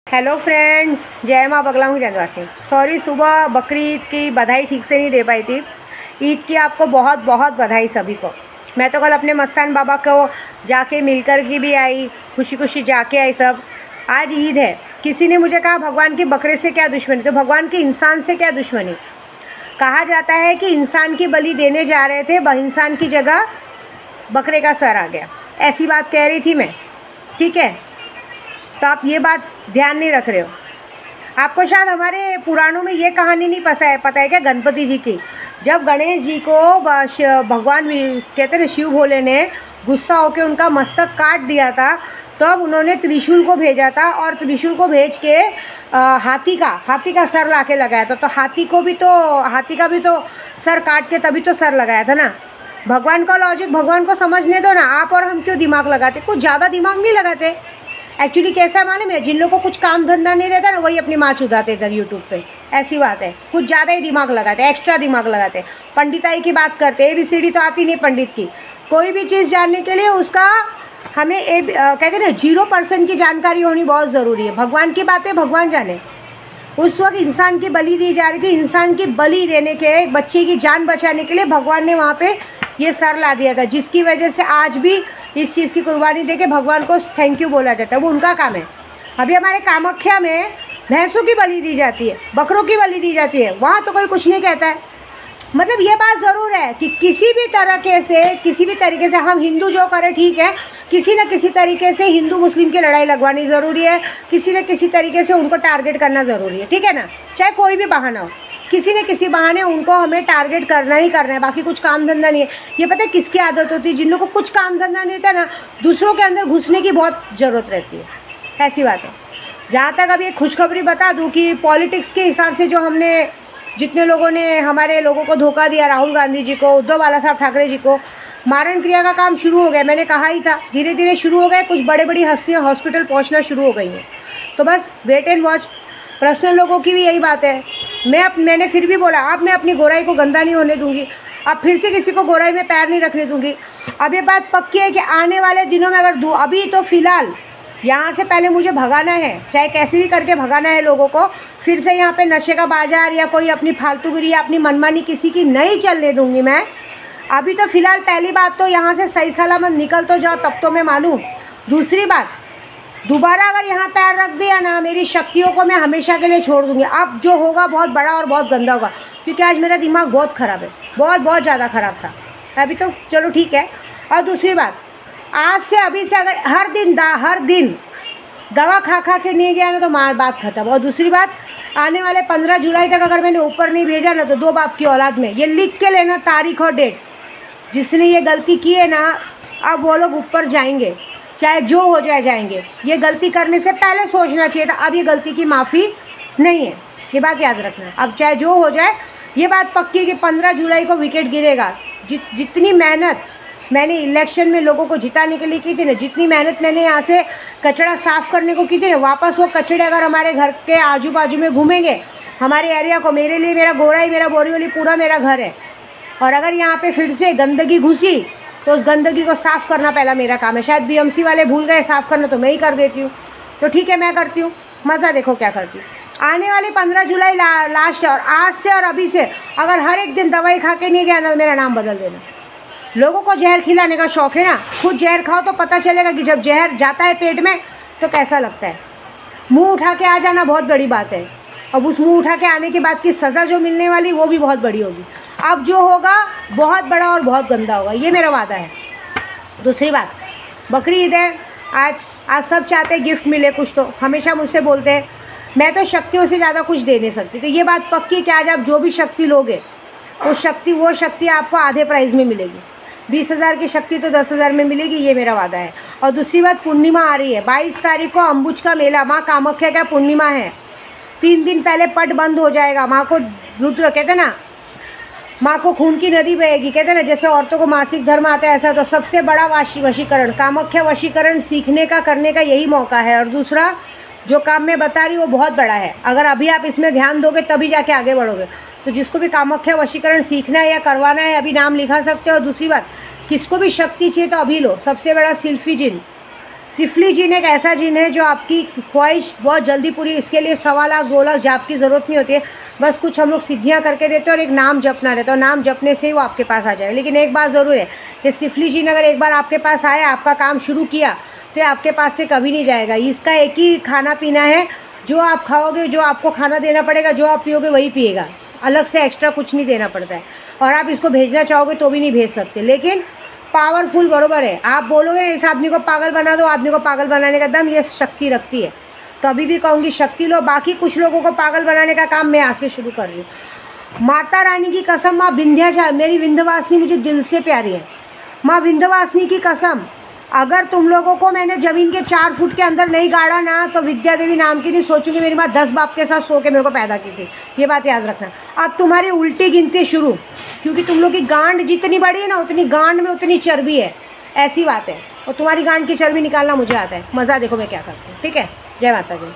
Hello friends, जय माँ बगला हूँ जंदवासी। सॉरी, सुबह बकरी ईद की बधाई ठीक से नहीं दे पाई थी। ईद की आपको बहुत बहुत बधाई सभी को। मैं तो कल अपने मस्तान बाबा को जाके मिलकर की भी आई, खुशी खुशी जाके आई सब। आज ईद है। किसी ने मुझे कहा भगवान की बकरे से क्या दुश्मनी, तो भगवान की इंसान से क्या दुश्मनी। कहा जाता है कि इंसान की बलि देने जा रहे थे, इंसान की जगह बकरे का सर आ गया। ऐसी बात कह रही थी मैं, ठीक है। तो आप ये बात ध्यान नहीं रख रहे हो। आपको शायद हमारे पुराणों में ये कहानी नहीं पता है क्या, गणपति जी की। जब गणेश जी को भगवान कहते हैं ना, शिव भोले ने गुस्सा होकर उनका मस्तक काट दिया था, तो अब उन्होंने त्रिशूल को भेजा था और त्रिशूल को भेज के हाथी का सर ला के लगाया था। तो हाथी का भी तो सर काट के तभी तो सर लगाया था ना। भगवान का लॉजिक भगवान को समझने दो ना। आप और हम क्यों दिमाग लगाते, कुछ ज़्यादा दिमाग नहीं लगाते। एक्चुअली कैसा मालूम है, जिन लोगों को कुछ काम धंधा नहीं रहता ना, वही अपनी माँ चुदाते इधर यूट्यूब पे। ऐसी बात है, कुछ ज़्यादा ही दिमाग लगाते, एक्स्ट्रा दिमाग लगाते। पंडिताई की बात करते, ABCD तो आती नहीं पंडित की। कोई भी चीज़ जानने के लिए उसका हमें कहते हैं ना 0% की जानकारी होनी बहुत ज़रूरी है। भगवान की बातें भगवान जाने। उस वक्त इंसान की बलि दी जा रही थी। इंसान की बलि देने के, एक बच्चे की जान बचाने के लिए भगवान ने वहाँ पे ये सर ला दिया था, जिसकी वजह से आज भी इस चीज़ की कुर्बानी दे के भगवान को थैंक यू बोला जाता है। वो उनका काम है। अभी हमारे कामाख्या में भैंसों की बलि दी जाती है, बकरों की बलि दी जाती है, वहाँ तो कोई कुछ नहीं कहता है। मतलब ये बात ज़रूर है कि किसी भी तरीके से हम हिंदू जो करें ठीक है, किसी न किसी तरीके से हिंदू मुस्लिम की लड़ाई लगवानी ज़रूरी है, किसी न किसी तरीके से उनको टारगेट करना ज़रूरी है, ठीक है ना। चाहे कोई भी बहाना हो, किसी न किसी बहाने उनको हमें टारगेट करना ही करना है। बाकी कुछ काम धंधा नहीं है। ये पता है किसकी आदत होती है, जिन लोगों को कुछ काम धंधा नहीं होता ना, दूसरों के अंदर घुसने की बहुत ज़रूरत रहती है। ऐसी बात है। जहाँ तक अभी एक खुशखबरी बता दूँ कि पॉलिटिक्स के हिसाब से जो हमने जितने लोगों ने हमारे लोगों को धोखा दिया, राहुल गांधी जी को, उद्धव बाला साहब ठाकरे जी को, मारण क्रिया का काम शुरू हो गया। मैंने कहा ही था, धीरे धीरे शुरू हो गए। कुछ बड़े बड़ी हस्तियाँ हॉस्पिटल पहुँचना शुरू हो गई हैं। तो बस वेट एंड वॉच। पर्सनल लोगों की भी यही बात है। मैंने फिर भी बोला, अब मैं अपनी गोराई को गंदा नहीं होने दूंगी। अब फिर से किसी को गोराई में पैर नहीं रखने दूंगी। अब ये बात पक्की है कि आने वाले दिनों में अगर अभी तो फ़िलहाल यहाँ से पहले मुझे भगाना है, चाहे कैसे भी करके भगाना है लोगों को। फिर से यहाँ पे नशे का बाज़ार या कोई अपनी फालतूगिरी या अपनी मनमानी किसी की नहीं चलने दूंगी मैं। अभी तो फ़िलहाल पहली बात तो यहाँ से सही सलामत निकल तो जाओ, तब तो मैं मानूँ। दूसरी बात, दोबारा अगर यहाँ पैर रख दिया ना, मेरी शक्तियों को मैं हमेशा के लिए छोड़ दूँगी। अब जो होगा बहुत बड़ा और बहुत गंदा होगा, क्योंकि आज मेरा दिमाग बहुत ख़राब है, बहुत ज़्यादा ख़राब था। अभी तो चलो ठीक है। और दूसरी बात, आज से अभी से अगर हर दिन दवा खा के नहीं गया ना, तो बात ख़त्म। और दूसरी बात, आने वाले 15 जुलाई तक अगर मैंने ऊपर नहीं भेजा ना, तो 2 बाप की औलाद में ये लिख के लेना, तारीख और डेट। जिसने ये गलती की है ना, अब वो लोग ऊपर जाएंगे, चाहे जो हो जाए जाएंगे। ये गलती करने से पहले सोचना चाहिए था। अब ये गलती की माफ़ी नहीं है, ये बात याद रखना। अब चाहे जो हो जाए, ये बात पक्की है कि 15 जुलाई को विकेट गिरेगा। जितनी मेहनत मैंने इलेक्शन में लोगों को जिताने के लिए की थी ना, जितनी मेहनत मैंने यहाँ से कचरा साफ़ करने को की थी ना, वापस वो कचड़े अगर हमारे घर के आजू बाजू में घूमेंगे, हमारे एरिया को, मेरे लिए मेरा गोराई, मेरा बोरीवली पूरा मेरा घर है। और अगर यहाँ पे फिर से गंदगी घुसी, तो उस गंदगी को साफ़ करना पहला मेरा काम है। शायद BMC वाले भूल गए साफ़ करना, तो मैं ही कर देती हूँ। तो ठीक है, मैं करती हूँ। मज़ा देखो क्या करती हूँ। आने वाली 15 जुलाई लास्ट है। और आज से और अभी से अगर हर एक दिन दवाई खा के नहीं गया ना, मेरा नाम बदल देना। लोगों को जहर खिलाने का शौक़ है ना, खुद जहर खाओ तो पता चलेगा कि जब जहर जाता है पेट में तो कैसा लगता है। मुँह उठा के आ जाना बहुत बड़ी बात है। अब उस मुँह उठा के आने के बाद की सज़ा जो मिलने वाली, वो भी बहुत बड़ी होगी। अब जो होगा बहुत बड़ा और बहुत गंदा होगा, ये मेरा वादा है। दूसरी बात, बकरी ईद है आज सब चाहते हैं गिफ्ट मिले कुछ। तो हमेशा मुझसे बोलते हैं, मैं तो शक्तियों से ज़्यादा कुछ दे नहीं सकती। तो ये बात पक्की है कि आज आप जो भी शक्ति लोगे, वो शक्ति आपको आधे प्राइस में मिलेगी। 20,000 की शक्ति तो 10,000 में मिलेगी, ये मेरा वादा है। और दूसरी बात, पूर्णिमा आ रही है 22 तारीख को, अम्बुज का मेला, माँ कामाख्या का पूर्णिमा है। 3 दिन पहले पट बंद हो जाएगा। माँ को रुद्र कहते ना, माँ को खून की नदी बहेगी, कहते ना, जैसे औरतों को मासिक धर्म आता है ऐसा। तो सबसे बड़ा वशीकरण, कामाख्या वशीकरण सीखने का, करने का यही मौका है। और दूसरा जो काम मैं बता रही हूँ वो बहुत बड़ा है। अगर अभी आप इसमें ध्यान दोगे तभी जाके आगे बढ़ोगे। तो जिसको भी कामाख्या वशीकरण सीखना है या करवाना है, अभी नाम लिखा सकते हो। दूसरी बात, किसको भी शक्ति चाहिए तो अभी लो। सबसे बड़ा सिल्फी जिन, सिफली जिन एक ऐसा जिन है जो आपकी ख्वाहिश बहुत जल्दी पूरी, इसके लिए 1.25 लाख 2 लाख जाप की ज़रूरत नहीं होती है। बस कुछ हम लोग सिद्धियाँ करके देते हैं और एक नाम जपना रहता है, और नाम जपने से ही वो आपके पास आ जाए। लेकिन एक बात ज़रूर है कि सिफली जिन अगर एक बार आपके पास आया, आपका काम शुरू किया, तो ये आपके पास से कभी नहीं जाएगा। इसका एक ही खाना पीना है, जो आप खाओगे, जो आपको खाना देना पड़ेगा, जो आप पियोगे वही पिएगा, अलग से एक्स्ट्रा कुछ नहीं देना पड़ता है। और आप इसको भेजना चाहोगे तो भी नहीं भेज सकते, लेकिन पावरफुल बरोबर है। आप बोलोगे इस आदमी को पागल बना दो, आदमी को पागल बनाने का दम ये शक्ति रखती है। तो अभी भी कहूँगी शक्ति लो, बाकी कुछ लोगों को पागल बनाने का काम मैं आज से शुरू कर रही हूँ। माता रानी की कसम, माँ विंध्याचल, मेरी विंध्यवासिनी मुझे दिल से प्यारी है। माँ विंध्यवासिनी की कसम, अगर तुम लोगों को मैंने ज़मीन के 4 फुट के अंदर नहीं गाड़ा ना, तो विद्या देवी नाम की नहीं सोचूंगी मेरी माँ 10 बाप के साथ सो के मेरे को पैदा की थी। ये बात याद रखना। अब तुम्हारी उल्टी गिनती शुरू, क्योंकि तुम लोग की गांड जितनी बड़ी है ना, उतनी गांड में उतनी चर्बी है, ऐसी बात है। और तुम्हारी गांड की चर्बी निकालना मुझे आता है। मज़ा देखो मैं क्या करती हूँ। ठीक है, जय माता दी।